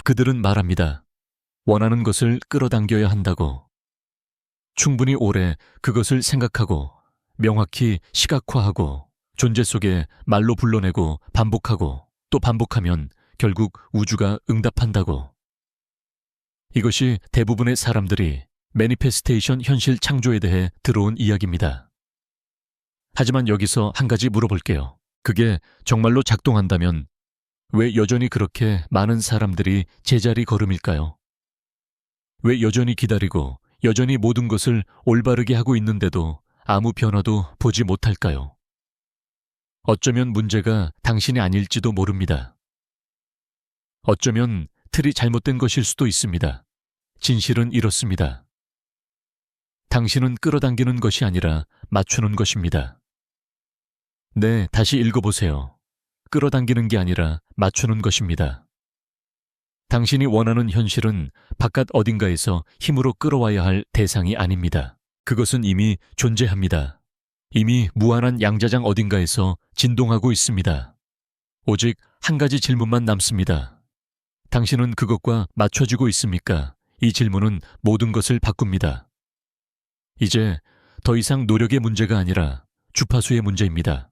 그들은 말합니다. 원하는 것을 끌어당겨야 한다고. 충분히 오래 그것을 생각하고 명확히 시각화하고 존재 속에 말로 불러내고 반복하고 또 반복하면 결국 우주가 응답한다고. 이것이 대부분의 사람들이 매니페스테이션 현실 창조에 대해 들어온 이야기입니다. 하지만 여기서 한 가지 물어볼게요. 그게 정말로 작동한다면 왜 여전히 그렇게 많은 사람들이 제자리 걸음일까요? 왜 여전히 기다리고 여전히 모든 것을 올바르게 하고 있는데도 아무 변화도 보지 못할까요? 어쩌면 문제가 당신이 아닐지도 모릅니다. 어쩌면 틀이 잘못된 것일 수도 있습니다. 진실은 이렇습니다. 당신은 끌어당기는 것이 아니라 맞추는 것입니다. 네, 다시 읽어보세요. 끌어당기는 게 아니라 맞추는 것입니다. 당신이 원하는 현실은 바깥 어딘가에서 힘으로 끌어와야 할 대상이 아닙니다. 그것은 이미 존재합니다. 이미 무한한 양자장 어딘가에서 진동하고 있습니다. 오직 한 가지 질문만 남습니다. 당신은 그것과 맞춰지고 있습니까? 이 질문은 모든 것을 바꿉니다. 이제 더 이상 노력의 문제가 아니라 주파수의 문제입니다.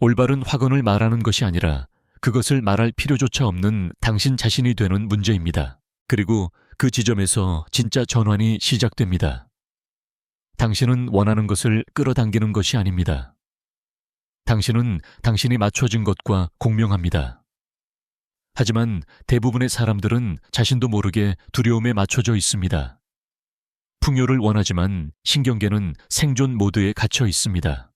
올바른 확언을 말하는 것이 아니라 그것을 말할 필요조차 없는 당신 자신이 되는 문제입니다. 그리고 그 지점에서 진짜 전환이 시작됩니다. 당신은 원하는 것을 끌어당기는 것이 아닙니다. 당신은 당신이 맞춰진 것과 공명합니다. 하지만 대부분의 사람들은 자신도 모르게 두려움에 맞춰져 있습니다. 풍요를 원하지만 신경계는 생존 모드에 갇혀 있습니다.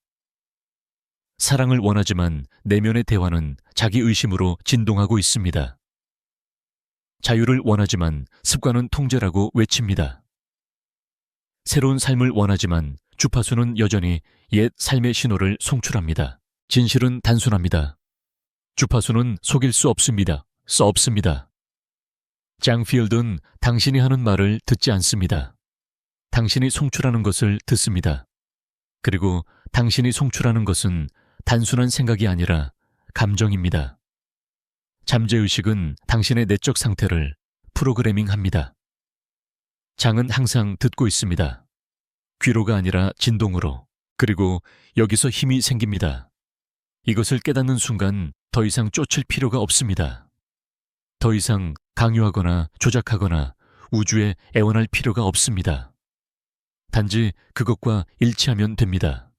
사랑을 원하지만 내면의 대화는 자기 의심으로 진동하고 있습니다. 자유를 원하지만 습관은 통제라고 외칩니다. 새로운 삶을 원하지만 주파수는 여전히 옛 삶의 신호를 송출합니다. 진실은 단순합니다. 주파수는 속일 수 없습니다. 장 필드는 당신이 하는 말을 듣지 않습니다. 당신이 송출하는 것을 듣습니다. 그리고 당신이 송출하는 것은 단순한 생각이 아니라 감정입니다. 잠재의식은 당신의 내적 상태를 프로그래밍합니다. 장은 항상 듣고 있습니다. 귀로가 아니라 진동으로. 그리고 여기서 힘이 생깁니다. 이것을 깨닫는 순간 더 이상 쫓을 필요가 없습니다. 더 이상 강요하거나 조작하거나 우주에 애원할 필요가 없습니다. 단지 그것과 일치하면 됩니다.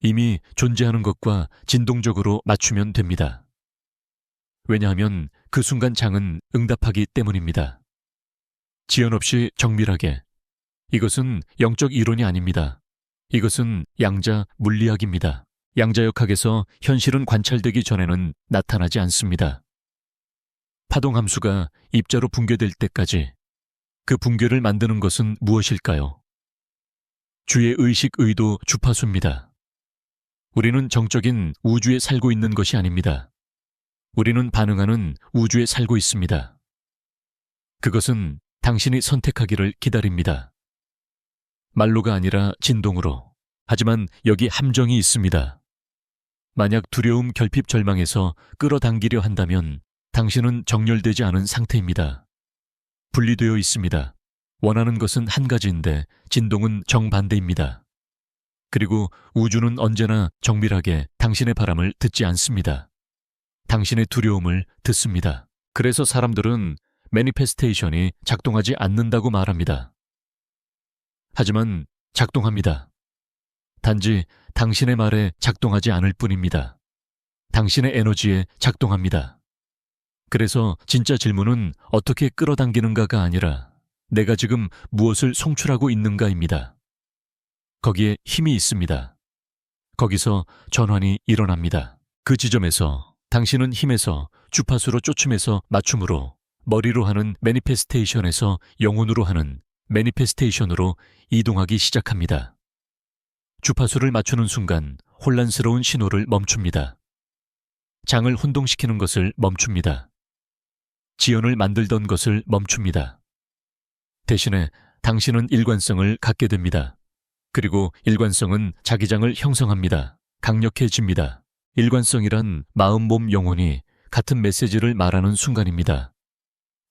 이미 존재하는 것과 진동적으로 맞추면 됩니다. 왜냐하면 그 순간 장은 응답하기 때문입니다. 지연 없이 정밀하게. 이것은 영적 이론이 아닙니다. 이것은 양자 물리학입니다. 양자역학에서 현실은 관찰되기 전에는 나타나지 않습니다. 파동함수가 입자로 붕괴될 때까지 그 붕괴를 만드는 것은 무엇일까요? 주의 의식, 의도, 주파수입니다. 우리는 정적인 우주에 살고 있는 것이 아닙니다. 우리는 반응하는 우주에 살고 있습니다. 그것은 당신이 선택하기를 기다립니다. 말로가 아니라 진동으로. 하지만 여기 함정이 있습니다. 만약 두려움, 결핍, 절망에서 끌어당기려 한다면 당신은 정렬되지 않은 상태입니다. 분리되어 있습니다. 원하는 것은 한 가지인데 진동은 정반대입니다. 그리고 우주는 언제나 정밀하게 당신의 바람을 듣지 않습니다. 당신의 두려움을 듣습니다. 그래서 사람들은 매니페스테이션이 작동하지 않는다고 말합니다. 하지만 작동합니다. 단지 당신의 말에 작동하지 않을 뿐입니다. 당신의 에너지에 작동합니다. 그래서 진짜 질문은 어떻게 끌어당기는가가 아니라 내가 지금 무엇을 송출하고 있는가입니다. 거기에 힘이 있습니다. 거기서 전환이 일어납니다. 그 지점에서 당신은 힘에서 주파수로 쫓음에서 맞춤으로 머리로 하는 매니페스테이션에서 영혼으로 하는 매니페스테이션으로 이동하기 시작합니다. 주파수를 맞추는 순간 혼란스러운 신호를 멈춥니다. 장을 혼동시키는 것을 멈춥니다. 지연을 만들던 것을 멈춥니다. 대신에 당신은 일관성을 갖게 됩니다. 그리고 일관성은 자기장을 형성합니다. 강력해집니다. 일관성이란 마음, 몸, 영혼이 같은 메시지를 말하는 순간입니다.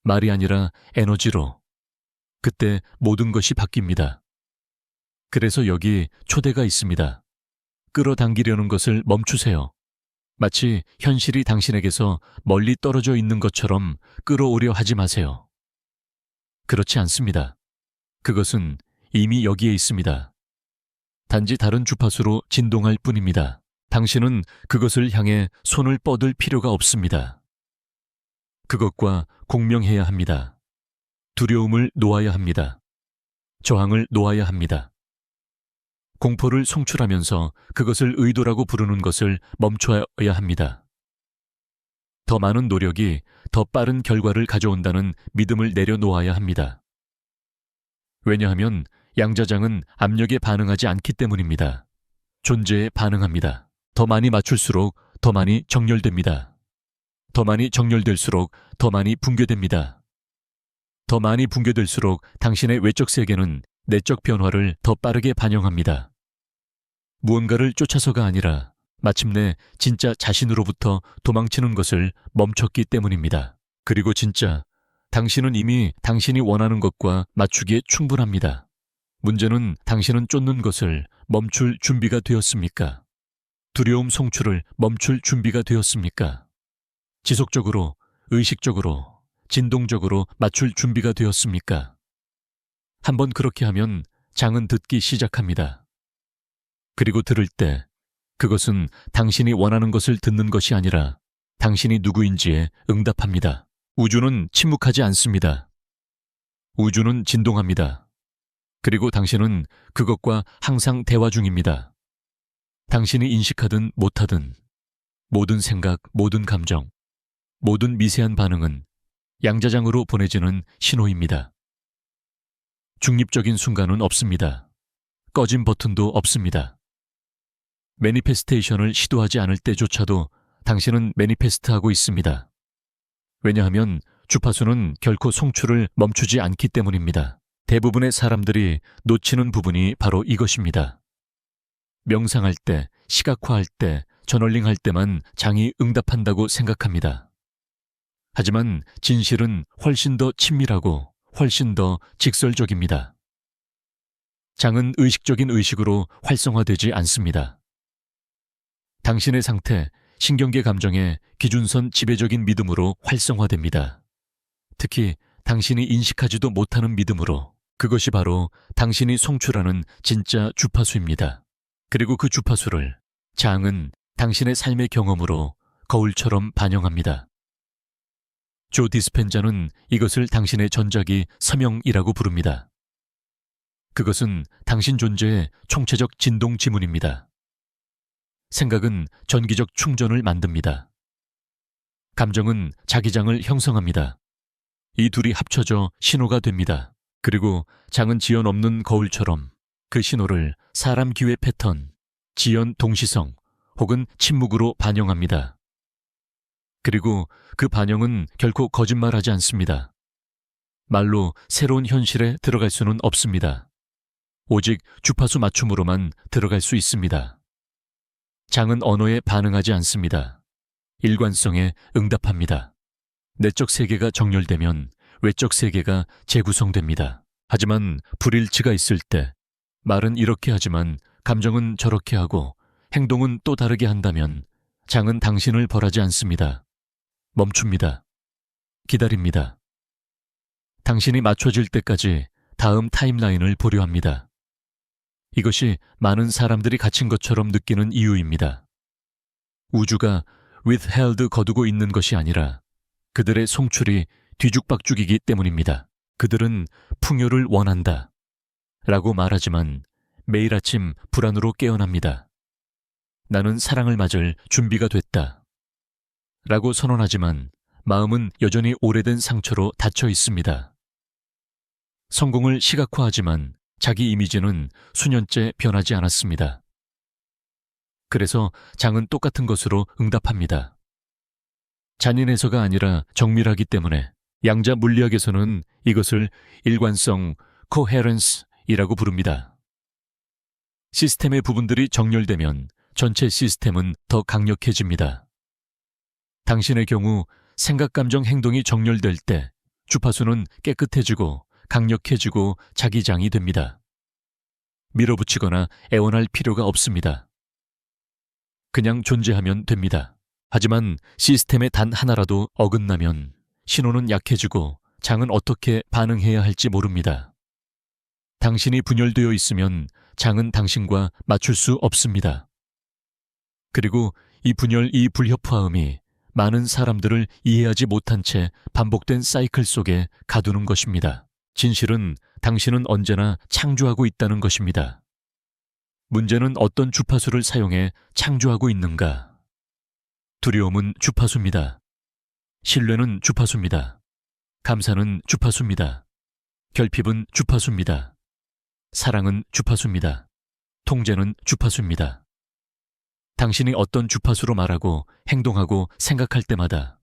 말이 아니라 에너지로. 그때 모든 것이 바뀝니다. 그래서 여기 초대가 있습니다. 끌어당기려는 것을 멈추세요. 마치 현실이 당신에게서 멀리 떨어져 있는 것처럼 끌어오려 하지 마세요. 그렇지 않습니다. 그것은 이미 여기에 있습니다. 단지 다른 주파수로 진동할 뿐입니다. 당신은 그것을 향해 손을 뻗을 필요가 없습니다. 그것과 공명해야 합니다. 두려움을 놓아야 합니다. 저항을 놓아야 합니다. 공포를 송출하면서 그것을 의도라고 부르는 것을 멈춰야 합니다. 더 많은 노력이 더 빠른 결과를 가져온다는 믿음을 내려놓아야 합니다. 왜냐하면 양자장은 압력에 반응하지 않기 때문입니다. 존재에 반응합니다. 더 많이 맞출수록 더 많이 정렬됩니다. 더 많이 정렬될수록 더 많이 붕괴됩니다. 더 많이 붕괴될수록 당신의 외적 세계는 내적 변화를 더 빠르게 반영합니다. 무언가를 쫓아서가 아니라 마침내 진짜 자신으로부터 도망치는 것을 멈췄기 때문입니다. 그리고 진짜 당신은 이미 당신이 원하는 것과 맞추기에 충분합니다. 문제는 당신은 쫓는 것을 멈출 준비가 되었습니까? 두려움 송출을 멈출 준비가 되었습니까? 지속적으로, 의식적으로, 진동적으로 맞출 준비가 되었습니까? 한번 그렇게 하면 장은 듣기 시작합니다. 그리고 들을 때 그것은 당신이 원하는 것을 듣는 것이 아니라 당신이 누구인지에 응답합니다. 우주는 침묵하지 않습니다. 우주는 진동합니다. 그리고 당신은 그것과 항상 대화 중입니다. 당신이 인식하든 못하든 모든 생각, 모든 감정, 모든 미세한 반응은 양자장으로 보내지는 신호입니다. 중립적인 순간은 없습니다. 꺼진 버튼도 없습니다. 매니페스테이션을 시도하지 않을 때조차도 당신은 매니페스트하고 있습니다. 왜냐하면 주파수는 결코 송출을 멈추지 않기 때문입니다. 대부분의 사람들이 놓치는 부분이 바로 이것입니다. 명상할 때, 시각화할 때, 저널링할 때만 장이 응답한다고 생각합니다. 하지만 진실은 훨씬 더 친밀하고 훨씬 더 직설적입니다. 장은 의식적인 의식으로 활성화되지 않습니다. 당신의 상태, 신경계 감정의 기준선 지배적인 믿음으로 활성화됩니다. 특히 당신이 인식하지도 못하는 믿음으로. 그것이 바로 당신이 송출하는 진짜 주파수입니다. 그리고 그 주파수를 장은 당신의 삶의 경험으로 거울처럼 반영합니다. 조 디스펜자는 이것을 당신의 전작이 서명이라고 부릅니다. 그것은 당신 존재의 총체적 진동 지문입니다. 생각은 전기적 충전을 만듭니다. 감정은 자기장을 형성합니다. 이 둘이 합쳐져 신호가 됩니다. 그리고 장은 지연 없는 거울처럼 그 신호를 사람 기회 패턴, 지연 동시성 혹은 침묵으로 반영합니다. 그리고 그 반영은 결코 거짓말하지 않습니다. 말로 새로운 현실에 들어갈 수는 없습니다. 오직 주파수 맞춤으로만 들어갈 수 있습니다. 장은 언어에 반응하지 않습니다. 일관성에 응답합니다. 내적 세계가 정렬되면 외적 세계가 재구성됩니다. 하지만 불일치가 있을 때 말은 이렇게 하지만 감정은 저렇게 하고 행동은 또 다르게 한다면 장은 당신을 벌하지 않습니다. 멈춥니다. 기다립니다. 당신이 맞춰질 때까지 다음 타임라인을 보려 합니다. 이것이 많은 사람들이 갇힌 것처럼 느끼는 이유입니다. 우주가 withheld 거두고 있는 것이 아니라 그들의 송출이 뒤죽박죽이기 때문입니다. 그들은 풍요를 원한다 라고 말하지만 매일 아침 불안으로 깨어납니다. 나는 사랑을 맞을 준비가 됐다 라고 선언하지만 마음은 여전히 오래된 상처로 닫혀 있습니다. 성공을 시각화하지만 자기 이미지는 수년째 변하지 않았습니다. 그래서 장은 똑같은 것으로 응답합니다. 잔인해서가 아니라 정밀하기 때문에 양자 물리학에서는 이것을 일관성, coherence이라고 부릅니다. 시스템의 부분들이 정렬되면 전체 시스템은 더 강력해집니다. 당신의 경우 생각, 감정, 행동이 정렬될 때 주파수는 깨끗해지고 강력해지고 자기장이 됩니다. 밀어붙이거나 애원할 필요가 없습니다. 그냥 존재하면 됩니다. 하지만 시스템의 단 하나라도 어긋나면 신호는 약해지고 장은 어떻게 반응해야 할지 모릅니다. 당신이 분열되어 있으면 장은 당신과 맞출 수 없습니다. 그리고 이 분열, 이 불협화음이 많은 사람들을 이해하지 못한 채 반복된 사이클 속에 가두는 것입니다. 진실은 당신은 언제나 창조하고 있다는 것입니다. 문제는 어떤 주파수를 사용해 창조하고 있는가? 두려움은 주파수입니다. 신뢰는 주파수입니다. 감사는 주파수입니다. 결핍은 주파수입니다. 사랑은 주파수입니다. 통제는 주파수입니다. 당신이 어떤 주파수로 말하고 행동하고 생각할 때마다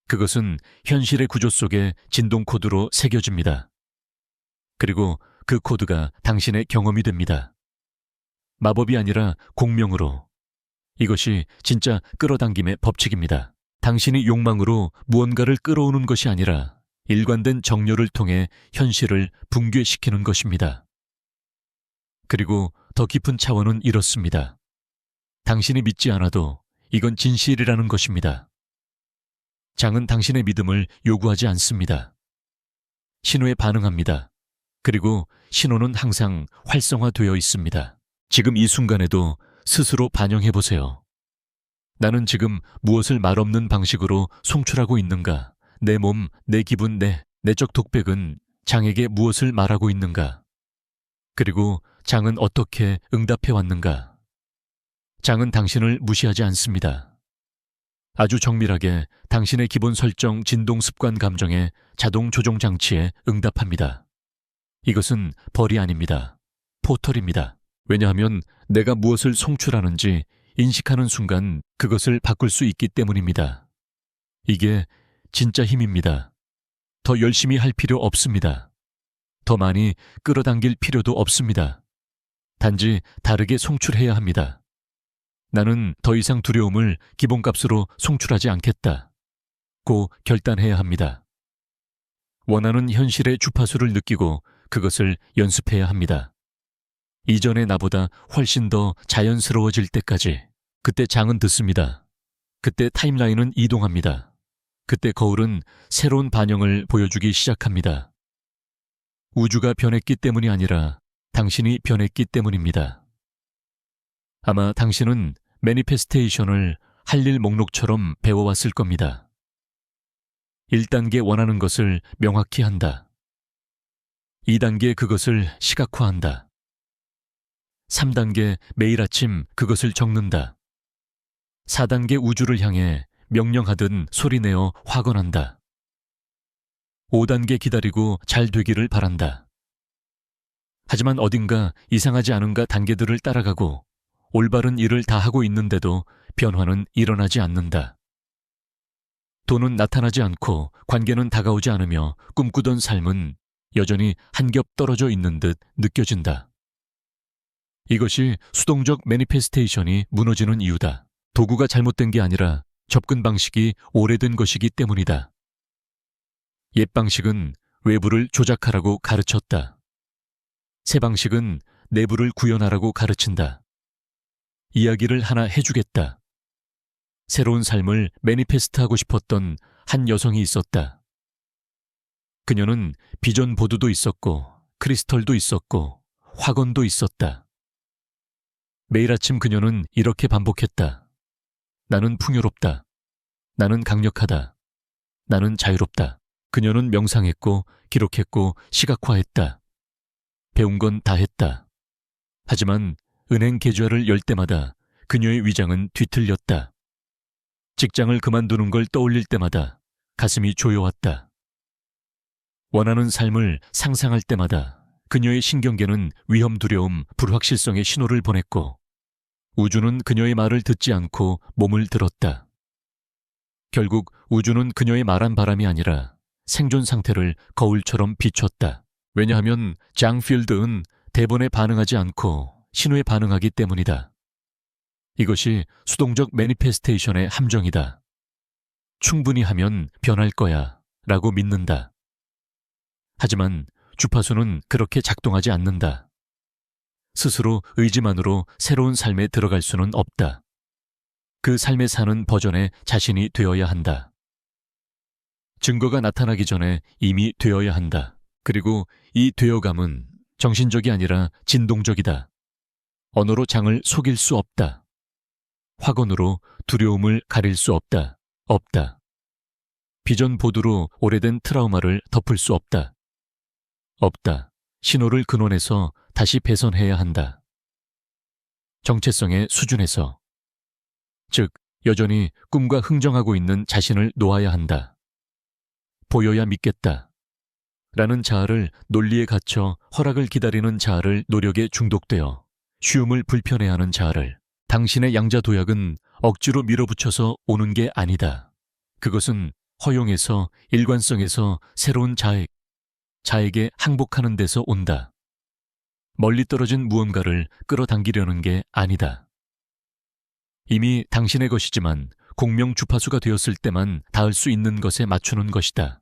그것은 현실의 구조 속에 진동 코드로 새겨집니다. 그리고 그 코드가 당신의 경험이 됩니다. 마법이 아니라 공명으로. 이것이 진짜 끌어당김의 법칙입니다. 당신이 욕망으로 무언가를 끌어오는 것이 아니라 일관된 정렬을 통해 현실을 붕괴시키는 것입니다. 그리고 더 깊은 차원은 이렇습니다. 당신이 믿지 않아도 이건 진실이라는 것입니다. 장은 당신의 믿음을 요구하지 않습니다. 신호에 반응합니다. 그리고 신호는 항상 활성화되어 있습니다. 지금 이 순간에도 스스로 반영해 보세요. 나는 지금 무엇을 말없는 방식으로 송출하고 있는가? 내 몸, 내 기분, 내 내적 독백은 장에게 무엇을 말하고 있는가? 그리고 장은 어떻게 응답해 왔는가? 장은 당신을 무시하지 않습니다. 아주 정밀하게 당신의 기본 설정, 진동, 습관, 감정의 자동 조종 장치에 응답합니다. 이것은 벌이 아닙니다. 포털입니다. 왜냐하면 내가 무엇을 송출하는지 인식하는 순간 그것을 바꿀 수 있기 때문입니다. 이게 진짜 힘입니다. 더 열심히 할 필요 없습니다. 더 많이 끌어당길 필요도 없습니다. 단지 다르게 송출해야 합니다. 나는 더 이상 두려움을 기본값으로 송출하지 않겠다. 고 결단해야 합니다. 원하는 현실의 주파수를 느끼고 그것을 연습해야 합니다. 이전의 나보다 훨씬 더 자연스러워질 때까지. 그때 장은 듣습니다. 그때 타임라인은 이동합니다. 그때 거울은 새로운 반영을 보여주기 시작합니다. 우주가 변했기 때문이 아니라 당신이 변했기 때문입니다. 아마 당신은 매니페스테이션을 할 일 목록처럼 배워왔을 겁니다. 1단계 원하는 것을 명확히 한다. 2단계 그것을 시각화한다. 3단계 매일 아침 그것을 적는다. 4단계 우주를 향해 명령하듯 소리내어 확언한다. 5단계 기다리고 잘 되기를 바란다. 하지만 어딘가 이상하지 않은가 단계들을 따라가고 올바른 일을 다 하고 있는데도 변화는 일어나지 않는다. 돈은 나타나지 않고 관계는 다가오지 않으며 꿈꾸던 삶은 여전히 한 겹 떨어져 있는 듯 느껴진다. 이것이 수동적 매니페스테이션이 무너지는 이유다. 도구가 잘못된 게 아니라 접근 방식이 오래된 것이기 때문이다. 옛 방식은 외부를 조작하라고 가르쳤다. 새 방식은 내부를 구현하라고 가르친다. 이야기를 하나 해주겠다. 새로운 삶을 매니페스트하고 싶었던 한 여성이 있었다. 그녀는 비전 보드도 있었고 크리스털도 있었고 확언도 있었다. 매일 아침 그녀는 이렇게 반복했다. 나는 풍요롭다. 나는 강력하다. 나는 자유롭다. 그녀는 명상했고 기록했고 시각화했다. 배운 건 다 했다. 하지만 은행 계좌를 열 때마다 그녀의 위장은 뒤틀렸다. 직장을 그만두는 걸 떠올릴 때마다 가슴이 조여왔다. 원하는 삶을 상상할 때마다 그녀의 신경계는 위험, 두려움, 불확실성의 신호를 보냈고 우주는 그녀의 말을 듣지 않고 몸을 들었다. 결국 우주는 그녀의 말한 바람이 아니라 생존 상태를 거울처럼 비췄다. 왜냐하면 장 필드는 대본에 반응하지 않고 신호에 반응하기 때문이다. 이것이 수동적 매니페스테이션의 함정이다. 충분히 하면 변할 거야 라고 믿는다. 하지만 주파수는 그렇게 작동하지 않는다. 스스로 의지만으로 새로운 삶에 들어갈 수는 없다. 그 삶에 사는 버전의 자신이 되어야 한다. 증거가 나타나기 전에 이미 되어야 한다. 그리고 이 되어감은 정신적이 아니라 진동적이다. 언어로 장을 속일 수 없다. 확언으로 두려움을 가릴 수 없다. 없다. 비전 보드로 오래된 트라우마를 덮을 수 없다. 없다. 신호를 근원에서 다시 배선해야 한다. 정체성의 수준에서. 즉, 여전히 꿈과 흥정하고 있는 자신을 놓아야 한다. 보여야 믿겠다. 라는 자아를 논리에 갇혀 허락을 기다리는 자아를 노력에 중독되어 쉬움을 불편해하는 자아를. 당신의 양자 도약은 억지로 밀어붙여서 오는 게 아니다. 그것은 허용에서 일관성에서 새로운 자에게 항복하는 데서 온다. 멀리 떨어진 무언가를 끌어당기려는 게 아니다. 이미 당신의 것이지만 공명 주파수가 되었을 때만 닿을 수 있는 것에 맞추는 것이다.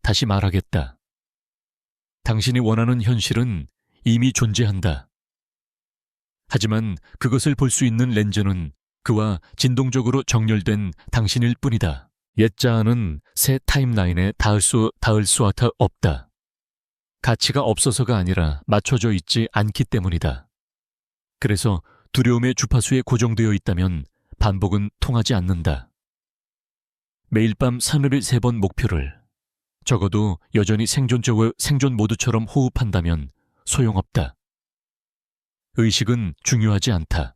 다시 말하겠다. 당신이 원하는 현실은 이미 존재한다. 하지만 그것을 볼 수 있는 렌즈는 그와 진동적으로 정렬된 당신일 뿐이다. 옛 자아는 새 타임라인에 닿을 수 없다. 가치가 없어서가 아니라 맞춰져 있지 않기 때문이다. 그래서 두려움의 주파수에 고정되어 있다면 반복은 통하지 않는다. 매일 밤 사늘을 3번 목표를 적어도 여전히 생존 모드처럼 호흡한다면 소용없다. 의식은 중요하지 않다.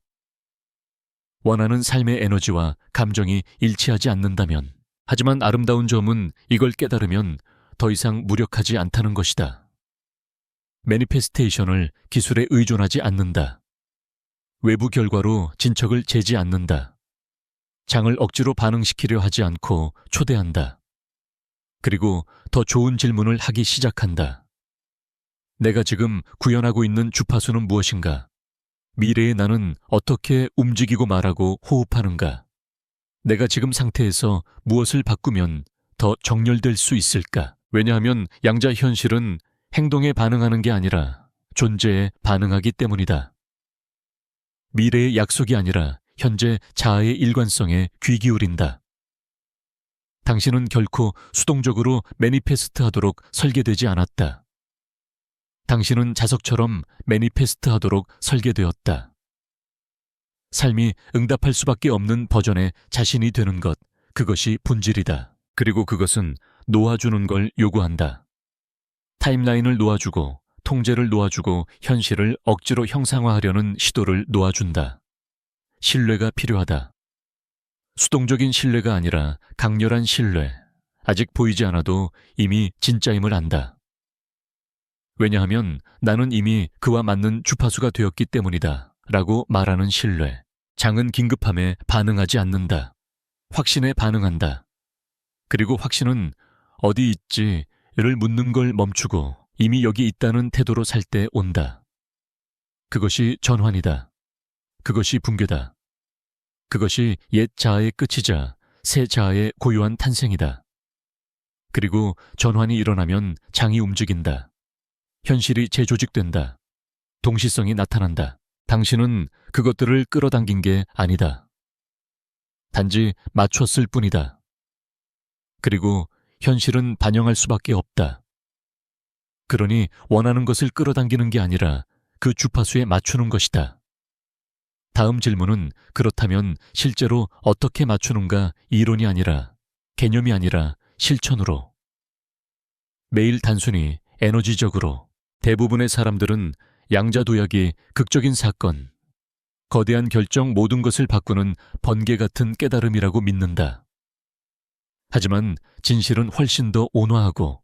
원하는 삶의 에너지와 감정이 일치하지 않는다면, 하지만 아름다운 점은 이걸 깨달으면 더 이상 무력하지 않다는 것이다. 매니페스테이션을 기술에 의존하지 않는다. 외부 결과로 진척을 재지 않는다. 장을 억지로 반응시키려 하지 않고 초대한다. 그리고 더 좋은 질문을 하기 시작한다. 내가 지금 구현하고 있는 주파수는 무엇인가? 미래의 나는 어떻게 움직이고 말하고 호흡하는가? 내가 지금 상태에서 무엇을 바꾸면 더 정렬될 수 있을까? 왜냐하면 양자 현실은 행동에 반응하는 게 아니라 존재에 반응하기 때문이다. 미래의 약속이 아니라 현재 자아의 일관성에 귀 기울인다. 당신은 결코 수동적으로 매니페스트 하도록 설계되지 않았다. 당신은 자석처럼 매니페스트 하도록 설계되었다. 삶이 응답할 수밖에 없는 버전의 자신이 되는 것, 그것이 본질이다. 그리고 그것은 놓아주는 걸 요구한다. 타임라인을 놓아주고, 통제를 놓아주고, 현실을 억지로 형상화하려는 시도를 놓아준다. 신뢰가 필요하다. 수동적인 신뢰가 아니라 강렬한 신뢰. 아직 보이지 않아도 이미 진짜임을 안다. 왜냐하면 나는 이미 그와 맞는 주파수가 되었기 때문이다. 라고 말하는 신뢰. 장은 긴급함에 반응하지 않는다. 확신에 반응한다. 그리고 확신은 어디 있지를 묻는 걸 멈추고 이미 여기 있다는 태도로 살 때 온다. 그것이 전환이다. 그것이 붕괴다. 그것이 옛 자아의 끝이자 새 자아의 고유한 탄생이다. 그리고 전환이 일어나면 장이 움직인다. 현실이 재조직된다. 동시성이 나타난다. 당신은 그것들을 끌어당긴 게 아니다. 단지 맞췄을 뿐이다. 그리고 현실은 반영할 수밖에 없다. 그러니 원하는 것을 끌어당기는 게 아니라 그 주파수에 맞추는 것이다. 다음 질문은 그렇다면 실제로 어떻게 맞추는가 이론이 아니라 개념이 아니라 실천으로. 매일 단순히 에너지적으로 대부분의 사람들은 양자도약이 극적인 사건, 거대한 결정 모든 것을 바꾸는 번개 같은 깨달음이라고 믿는다. 하지만 진실은 훨씬 더 온화하고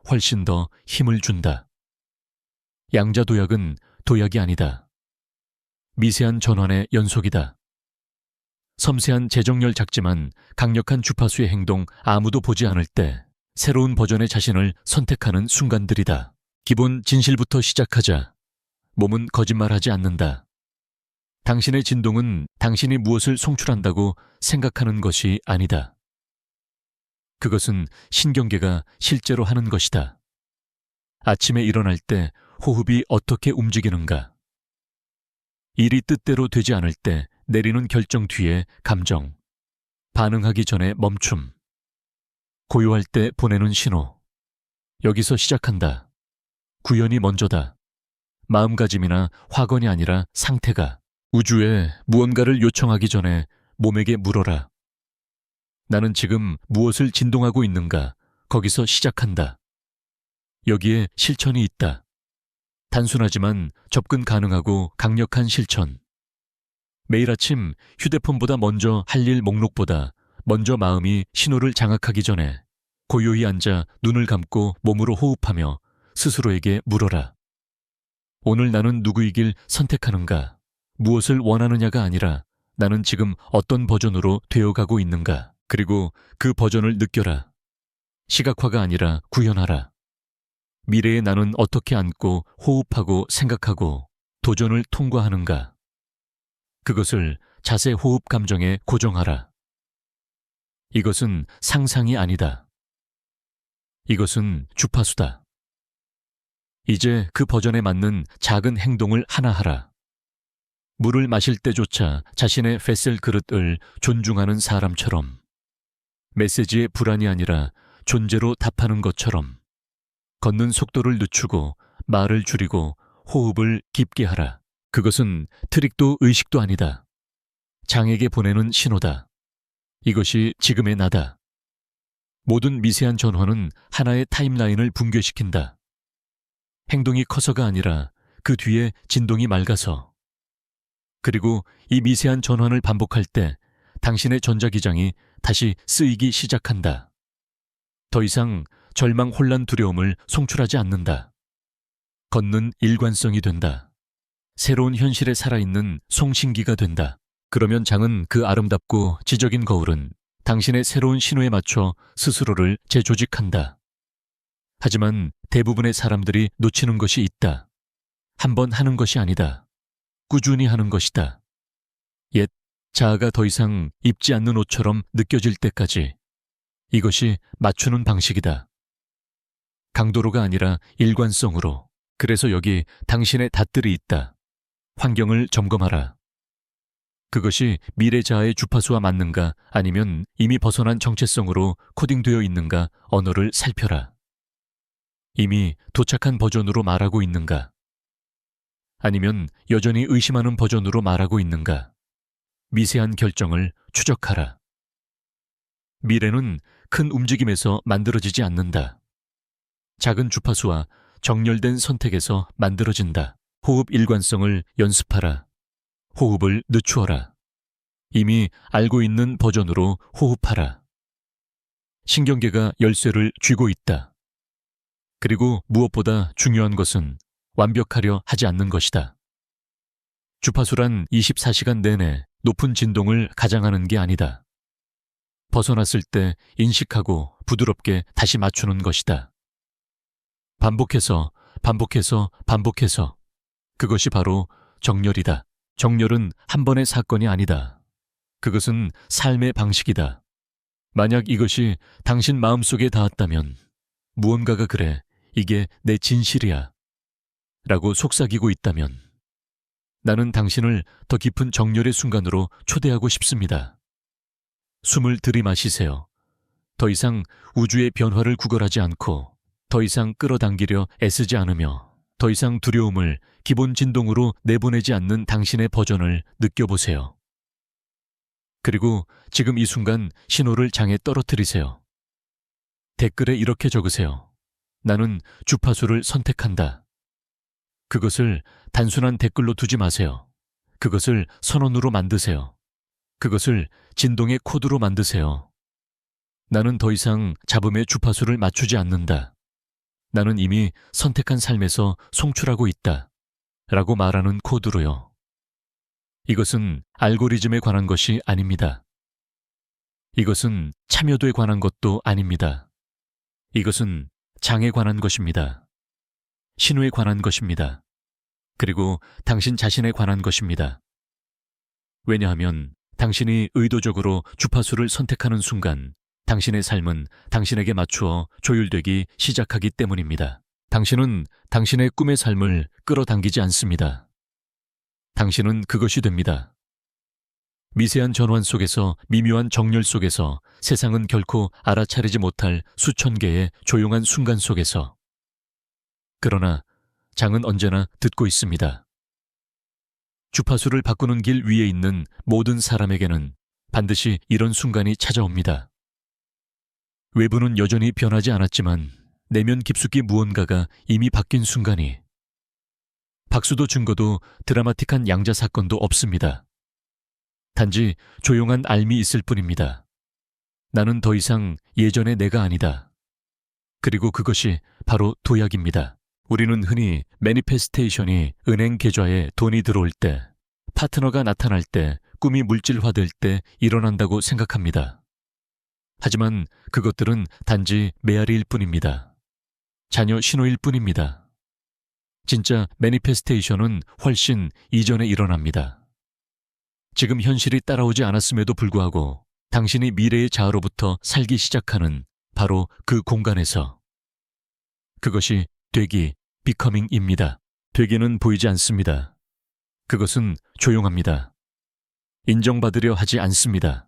훨씬 더 힘을 준다. 양자도약은 도약이 아니다. 미세한 전환의 연속이다. 섬세한 재정렬 작지만 강력한 주파수의 행동 아무도 보지 않을 때 새로운 버전의 자신을 선택하는 순간들이다. 기본 진실부터 시작하자. 몸은 거짓말하지 않는다. 당신의 진동은 당신이 무엇을 송출한다고 생각하는 것이 아니다. 그것은 신경계가 실제로 하는 것이다. 아침에 일어날 때 호흡이 어떻게 움직이는가? 일이 뜻대로 되지 않을 때 내리는 결정 뒤에 감정, 반응하기 전에 멈춤, 고요할 때 보내는 신호. 여기서 시작한다. 구현이 먼저다. 마음가짐이나 확언이 아니라 상태가. 우주에 무언가를 요청하기 전에 몸에게 물어라. 나는 지금 무엇을 진동하고 있는가? 거기서 시작한다. 여기에 실천이 있다. 단순하지만 접근 가능하고 강력한 실천. 매일 아침 휴대폰보다 먼저 할 일 목록보다 먼저 마음이 신호를 장악하기 전에 고요히 앉아 눈을 감고 몸으로 호흡하며 스스로에게 물어라. 오늘 나는 누구이길 선택하는가? 무엇을 원하느냐가 아니라 나는 지금 어떤 버전으로 되어가고 있는가? 그리고 그 버전을 느껴라. 시각화가 아니라 구현하라. 미래의 나는 어떻게 앉고 호흡하고 생각하고 도전을 통과하는가? 그것을 자세, 호흡, 감정에 고정하라. 이것은 상상이 아니다. 이것은 주파수다. 이제 그 버전에 맞는 작은 행동을 하나 하라. 물을 마실 때조차 자신의 뱃셀 그릇을 존중하는 사람처럼, 메시지의 불안이 아니라 존재로 답하는 것처럼, 걷는 속도를 늦추고 말을 줄이고 호흡을 깊게 하라. 그것은 트릭도 의식도 아니다. 장에게 보내는 신호다. 이것이 지금의 나다. 모든 미세한 전환은 하나의 타임라인을 붕괴시킨다. 행동이 커서가 아니라 그 뒤에 진동이 맑아서. 그리고 이 미세한 전환을 반복할 때 당신의 전자기장이 다시 쓰이기 시작한다. 더 이상 절망, 혼란, 두려움을 송출하지 않는다. 걷는 일관성이 된다. 새로운 현실에 살아있는 송신기가 된다. 그러면 장은 그 아름답고 지적인 거울은 당신의 새로운 신호에 맞춰 스스로를 재조직한다. 하지만 대부분의 사람들이 놓치는 것이 있다. 한번 하는 것이 아니다. 꾸준히 하는 것이다. 옛 자아가 더 이상 입지 않는 옷처럼 느껴질 때까지. 이것이 맞추는 방식이다. 강도로가 아니라 일관성으로. 그래서 여기 당신의 닷들이 있다. 환경을 점검하라. 그것이 미래 자아의 주파수와 맞는가 아니면 이미 벗어난 정체성으로 코딩되어 있는가 언어를 살펴라. 이미 도착한 버전으로 말하고 있는가? 아니면 여전히 의심하는 버전으로 말하고 있는가? 미세한 결정을 추적하라. 미래는 큰 움직임에서 만들어지지 않는다. 작은 주파수와 정렬된 선택에서 만들어진다. 호흡 일관성을 연습하라. 호흡을 늦추어라. 이미 알고 있는 버전으로 호흡하라. 신경계가 열쇠를 쥐고 있다. 그리고 무엇보다 중요한 것은 완벽하려 하지 않는 것이다. 주파수란 24시간 내내 높은 진동을 가장하는 게 아니다. 벗어났을 때 인식하고 부드럽게 다시 맞추는 것이다. 반복해서, 반복해서, 반복해서. 그것이 바로 정렬이다. 정렬은 한 번의 사건이 아니다. 그것은 삶의 방식이다. 만약 이것이 당신 마음속에 닿았다면 무언가가 그래, 이게 내 진실이야 라고 속삭이고 있다면 나는 당신을 더 깊은 정렬의 순간으로 초대하고 싶습니다. 숨을 들이마시세요. 더 이상 우주의 변화를 구걸하지 않고 더 이상 끌어당기려 애쓰지 않으며 더 이상 두려움을 기본 진동으로 내보내지 않는 당신의 버전을 느껴보세요. 그리고 지금 이 순간 신호를 장에 떨어뜨리세요. 댓글에 이렇게 적으세요. 나는 주파수를 선택한다. 그것을 단순한 댓글로 두지 마세요. 그것을 선언으로 만드세요. 그것을 진동의 코드로 만드세요. 나는 더 이상 잡음의 주파수를 맞추지 않는다. 나는 이미 선택한 삶에서 송출하고 있다. 라고 말하는 코드로요. 이것은 알고리즘에 관한 것이 아닙니다. 이것은 참여도에 관한 것도 아닙니다. 이것은 장에 관한 것입니다. 신호에 관한 것입니다. 그리고 당신 자신에 관한 것입니다. 왜냐하면 당신이 의도적으로 주파수를 선택하는 순간 당신의 삶은 당신에게 맞추어 조율되기 시작하기 때문입니다. 당신은 당신의 꿈의 삶을 끌어당기지 않습니다. 당신은 그것이 됩니다. 미세한 전환 속에서, 미묘한 정열 속에서, 세상은 결코 알아차리지 못할 수천 개의 조용한 순간 속에서. 그러나 장은 언제나 듣고 있습니다. 주파수를 바꾸는 길 위에 있는 모든 사람에게는 반드시 이런 순간이 찾아옵니다. 외부는 여전히 변하지 않았지만 내면 깊숙이 무언가가 이미 바뀐 순간이. 박수도 증거도 드라마틱한 양자 사건도 없습니다. 단지 조용한 알미 있을 뿐입니다. 나는 더 이상 예전의 내가 아니다. 그리고 그것이 바로 도약입니다. 우리는 흔히 매니페스테이션이 은행 계좌에 돈이 들어올 때, 파트너가 나타날 때, 꿈이 물질화될 때 일어난다고 생각합니다. 하지만 그것들은 단지 메아리일 뿐입니다. 자녀 신호일 뿐입니다. 진짜 매니페스테이션은 훨씬 이전에 일어납니다. 지금 현실이 따라오지 않았음에도 불구하고 당신이 미래의 자아로부터 살기 시작하는 바로 그 공간에서. 그것이 되기, 비커밍입니다. 되기는 보이지 않습니다. 그것은 조용합니다. 인정받으려 하지 않습니다.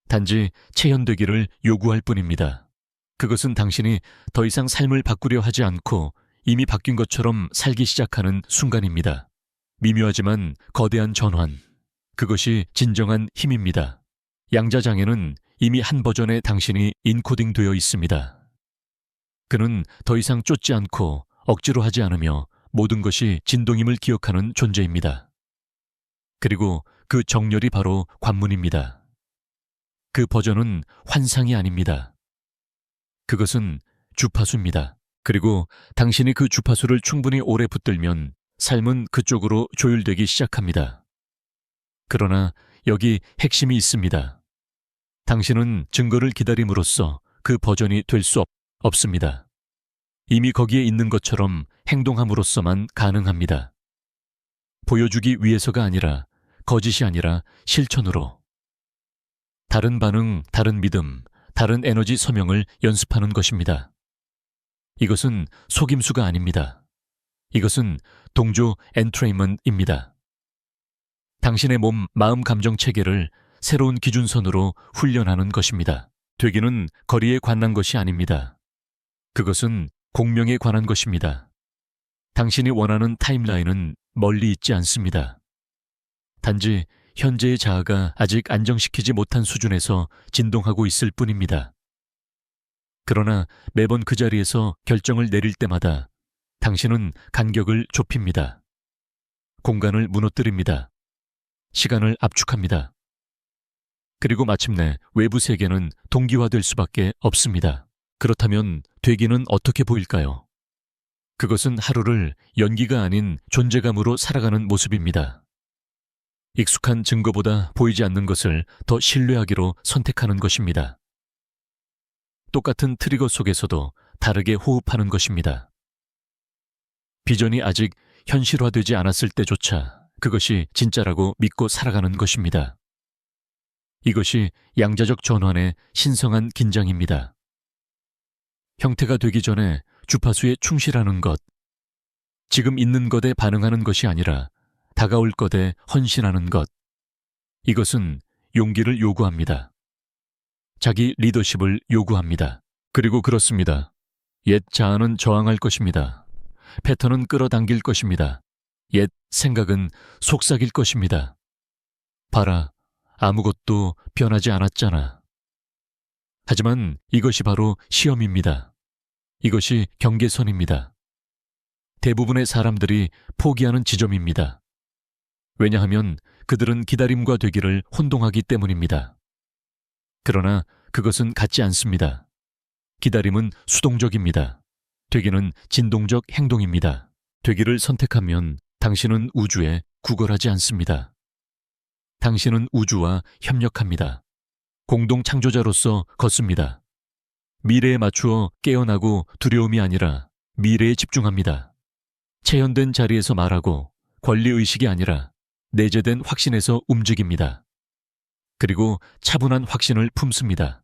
단지 체현되기를 요구할 뿐입니다. 그것은 당신이 더 이상 삶을 바꾸려 하지 않고 이미 바뀐 것처럼 살기 시작하는 순간입니다. 미묘하지만 거대한 전환. 그것이 진정한 힘입니다. 양자장에는 이미 한 버전의 당신이 인코딩되어 있습니다. 그는 더 이상 쫓지 않고 억지로 하지 않으며 모든 것이 진동임을 기억하는 존재입니다. 그리고 그 정렬이 바로 관문입니다. 그 버전은 환상이 아닙니다. 그것은 주파수입니다. 그리고 당신이 그 주파수를 충분히 오래 붙들면 삶은 그쪽으로 조율되기 시작합니다. 그러나 여기 핵심이 있습니다. 당신은 증거를 기다림으로써 그 버전이 될 수 없습니다. 이미 거기에 있는 것처럼 행동함으로써만 가능합니다. 보여주기 위해서가 아니라, 거짓이 아니라 실천으로. 다른 반응, 다른 믿음, 다른 에너지 서명을 연습하는 것입니다. 이것은 속임수가 아닙니다. 이것은 동조 엔트레인먼트입니다. 당신의 몸, 마음, 감정 체계를 새로운 기준선으로 훈련하는 것입니다. 되기는 거리에 관한 것이 아닙니다. 그것은 공명에 관한 것입니다. 당신이 원하는 타임라인은 멀리 있지 않습니다. 단지 현재의 자아가 아직 안정시키지 못한 수준에서 진동하고 있을 뿐입니다. 그러나 매번 그 자리에서 결정을 내릴 때마다 당신은 간격을 좁힙니다. 공간을 무너뜨립니다. 시간을 압축합니다. 그리고 마침내 외부 세계는 동기화될 수밖에 없습니다. 그렇다면 되기는 어떻게 보일까요? 그것은 하루를 연기가 아닌 존재감으로 살아가는 모습입니다. 익숙한 증거보다 보이지 않는 것을 더 신뢰하기로 선택하는 것입니다. 똑같은 트리거 속에서도 다르게 호흡하는 것입니다. 비전이 아직 현실화되지 않았을 때조차 그것이 진짜라고 믿고 살아가는 것입니다. 이것이 양자적 전환의 신성한 긴장입니다. 형태가 되기 전에 주파수에 충실하는 것, 지금 있는 것에 반응하는 것이 아니라 다가올 것에 헌신하는 것, 이것은 용기를 요구합니다. 자기 리더십을 요구합니다. 그리고 그렇습니다. 옛 자아는 저항할 것입니다. 패턴은 끌어당길 것입니다. 옛 생각은 속삭일 것입니다. 봐라, 아무것도 변하지 않았잖아. 하지만 이것이 바로 시험입니다. 이것이 경계선입니다. 대부분의 사람들이 포기하는 지점입니다. 왜냐하면 그들은 기다림과 되기를 혼동하기 때문입니다. 그러나 그것은 같지 않습니다. 기다림은 수동적입니다. 되기는 진동적 행동입니다. 되기를 선택하면 당신은 우주에 구걸하지 않습니다. 당신은 우주와 협력합니다. 공동 창조자로서 걷습니다. 미래에 맞추어 깨어나고 두려움이 아니라 미래에 집중합니다. 체현된 자리에서 말하고 권리의식이 아니라 내재된 확신에서 움직입니다. 그리고 차분한 확신을 품습니다.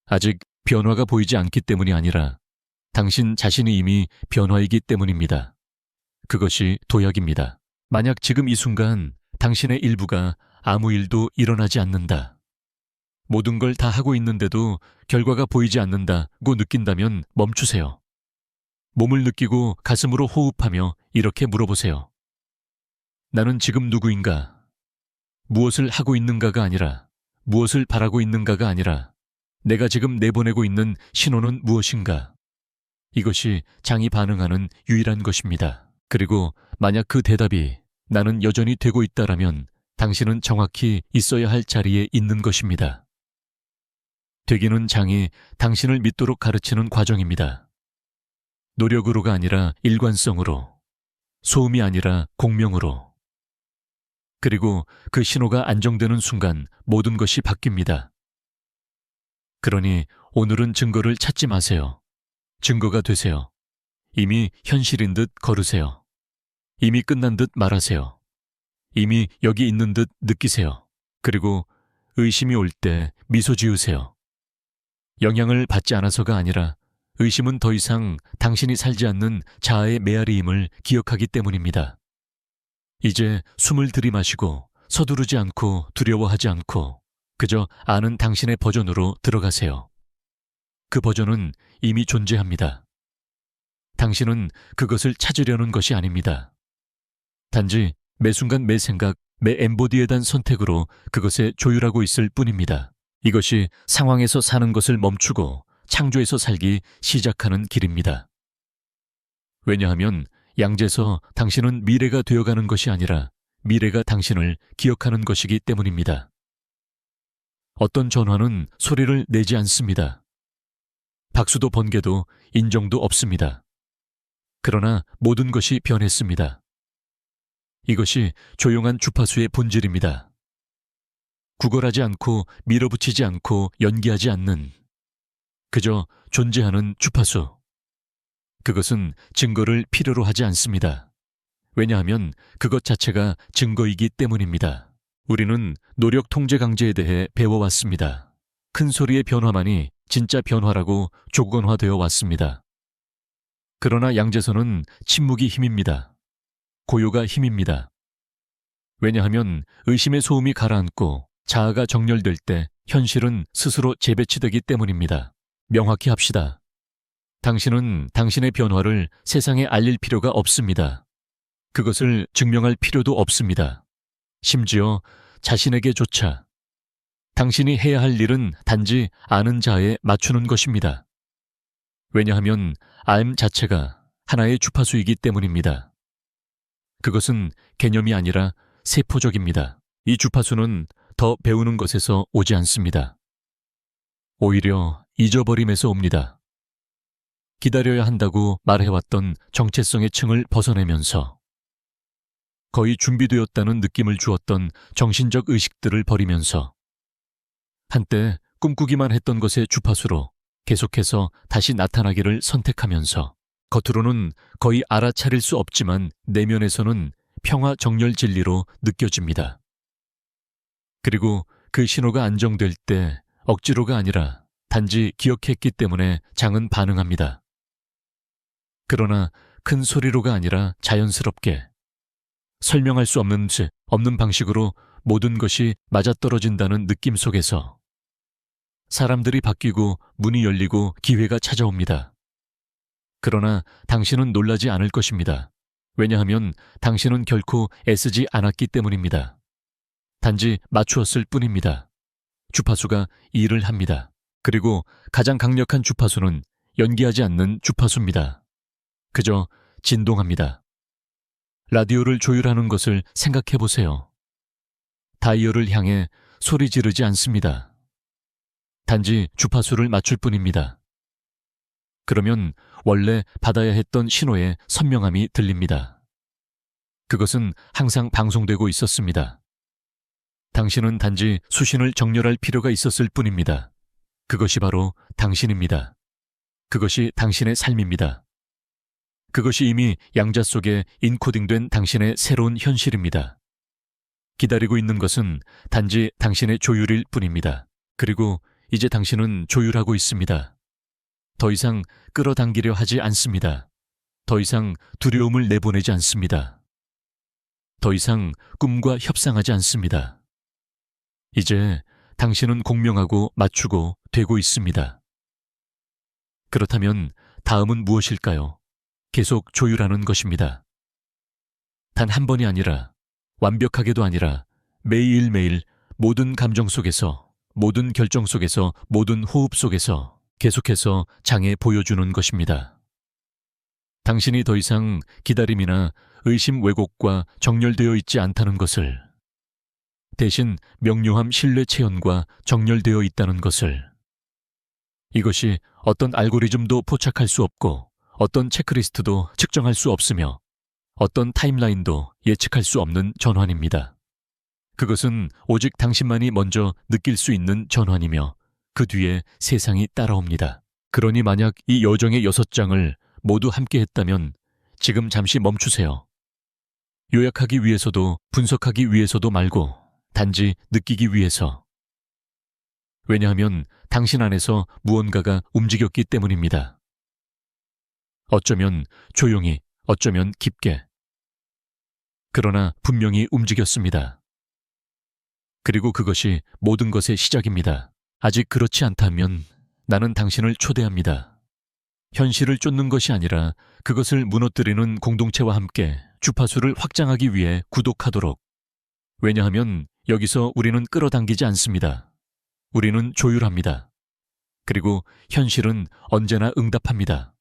아직 변화가 보이지 않기 때문이 아니라 당신 자신이 이미 변화이기 때문입니다. 그것이 도약입니다. 만약 지금 이 순간 당신의 일부가 아무 일도 일어나지 않는다. 모든 걸 다 하고 있는데도 결과가 보이지 않는다고 느낀다면 멈추세요. 몸을 느끼고 가슴으로 호흡하며 이렇게 물어보세요. 나는 지금 누구인가? 무엇을 하고 있는가가 아니라, 무엇을 바라고 있는가가 아니라, 내가 지금 내보내고 있는 신호는 무엇인가? 이것이 장이 반응하는 유일한 것입니다. 그리고 만약 그 대답이 나는 여전히 되고 있다라면 당신은 정확히 있어야 할 자리에 있는 것입니다. 되기는 장이 당신을 믿도록 가르치는 과정입니다. 노력으로가 아니라 일관성으로, 소음이 아니라 공명으로. 그리고 그 신호가 안정되는 순간 모든 것이 바뀝니다. 그러니 오늘은 증거를 찾지 마세요. 증거가 되세요. 이미 현실인 듯 걸으세요. 이미 끝난 듯 말하세요. 이미 여기 있는 듯 느끼세요. 그리고 의심이 올 때 미소 지으세요. 영향을 받지 않아서가 아니라 의심은 더 이상 당신이 살지 않는 자아의 메아리임을 기억하기 때문입니다. 이제 숨을 들이마시고 서두르지 않고 두려워하지 않고 그저 아는 당신의 버전으로 들어가세요. 그 버전은 이미 존재합니다. 당신은 그것을 찾으려는 것이 아닙니다. 단지 매 순간 매 생각, 매 엠보디에 대한 선택으로 그것에 조율하고 있을 뿐입니다. 이것이 상황에서 사는 것을 멈추고 창조에서 살기 시작하는 길입니다. 왜냐하면 양재서 당신은 미래가 되어가는 것이 아니라 미래가 당신을 기억하는 것이기 때문입니다. 어떤 전화는 소리를 내지 않습니다. 박수도 번개도 인정도 없습니다. 그러나 모든 것이 변했습니다. 이것이 조용한 주파수의 본질입니다. 구걸하지 않고 밀어붙이지 않고 연기하지 않는 그저 존재하는 주파수. 그것은 증거를 필요로 하지 않습니다. 왜냐하면 그것 자체가 증거이기 때문입니다. 우리는 노력 통제 강제에 대해 배워왔습니다. 큰 소리의 변화만이 진짜 변화라고 조건화되어 왔습니다. 그러나 양재서는 침묵이 힘입니다. 고요가 힘입니다. 왜냐하면 의심의 소음이 가라앉고 자아가 정렬될 때 현실은 스스로 재배치되기 때문입니다. 명확히 합시다. 당신은 당신의 변화를 세상에 알릴 필요가 없습니다. 그것을 증명할 필요도 없습니다. 심지어 자신에게조차. 당신이 해야 할 일은 단지 아는 자에 맞추는 것입니다. 왜냐하면 알 자체가 하나의 주파수이기 때문입니다. 그것은 개념이 아니라 세포적입니다. 이 주파수는 더 배우는 것에서 오지 않습니다. 오히려 잊어버림에서 옵니다. 기다려야 한다고 말해왔던 정체성의 층을 벗어내면서 거의 준비되었다는 느낌을 주었던 정신적 의식들을 버리면서 한때 꿈꾸기만 했던 것의 주파수로 계속해서 다시 나타나기를 선택하면서 겉으로는 거의 알아차릴 수 없지만 내면에서는 평화 정렬 진리로 느껴집니다. 그리고 그 신호가 안정될 때 억지로가 아니라 단지 기억했기 때문에 장은 반응합니다. 그러나 큰 소리로가 아니라 자연스럽게 설명할 수 없는 방식으로 모든 것이 맞아떨어진다는 느낌 속에서 사람들이 바뀌고 문이 열리고 기회가 찾아옵니다. 그러나 당신은 놀라지 않을 것입니다. 왜냐하면 당신은 결코 애쓰지 않았기 때문입니다. 단지 맞추었을 뿐입니다. 주파수가 일을 합니다. 그리고 가장 강력한 주파수는 연기하지 않는 주파수입니다. 그저 진동합니다. 라디오를 조율하는 것을 생각해 보세요. 다이얼을 향해 소리 지르지 않습니다. 단지 주파수를 맞출 뿐입니다. 그러면 원래 받아야 했던 신호의 선명함이 들립니다. 그것은 항상 방송되고 있었습니다. 당신은 단지 수신을 정렬할 필요가 있었을 뿐입니다. 그것이 바로 당신입니다. 그것이 당신의 삶입니다. 그것이 이미 양자 속에 인코딩된 당신의 새로운 현실입니다. 기다리고 있는 것은 단지 당신의 조율일 뿐입니다. 그리고 이제 당신은 조율하고 있습니다. 더 이상 끌어당기려 하지 않습니다. 더 이상 두려움을 내보내지 않습니다. 더 이상 꿈과 협상하지 않습니다. 이제 당신은 공명하고 맞추고 되고 있습니다. 그렇다면 다음은 무엇일까요? 계속 조율하는 것입니다. 단 한 번이 아니라, 완벽하게도 아니라 매일매일 모든 감정 속에서, 모든 결정 속에서, 모든 호흡 속에서 계속해서 장애 보여주는 것입니다. 당신이 더 이상 기다림이나 의심 왜곡과 정렬되어 있지 않다는 것을, 대신 명료함 신뢰 체현과 정렬되어 있다는 것을, 이것이 어떤 알고리즘도 포착할 수 없고 어떤 체크리스트도 측정할 수 없으며 어떤 타임라인도 예측할 수 없는 전환입니다. 그것은 오직 당신만이 먼저 느낄 수 있는 전환이며 그 뒤에 세상이 따라옵니다. 그러니 만약 이 여정의 6장을 모두 함께 했다면 지금 잠시 멈추세요. 요약하기 위해서도 분석하기 위해서도 말고 단지 느끼기 위해서. 왜냐하면 당신 안에서 무언가가 움직였기 때문입니다. 어쩌면 조용히, 어쩌면 깊게. 그러나 분명히 움직였습니다. 그리고 그것이 모든 것의 시작입니다. 아직 그렇지 않다면 나는 당신을 초대합니다. 현실을 쫓는 것이 아니라 그것을 무너뜨리는 공동체와 함께 주파수를 확장하기 위해 구독하도록. 왜냐하면 여기서 우리는 끌어당기지 않습니다. 우리는 조율합니다. 그리고 현실은 언제나 응답합니다.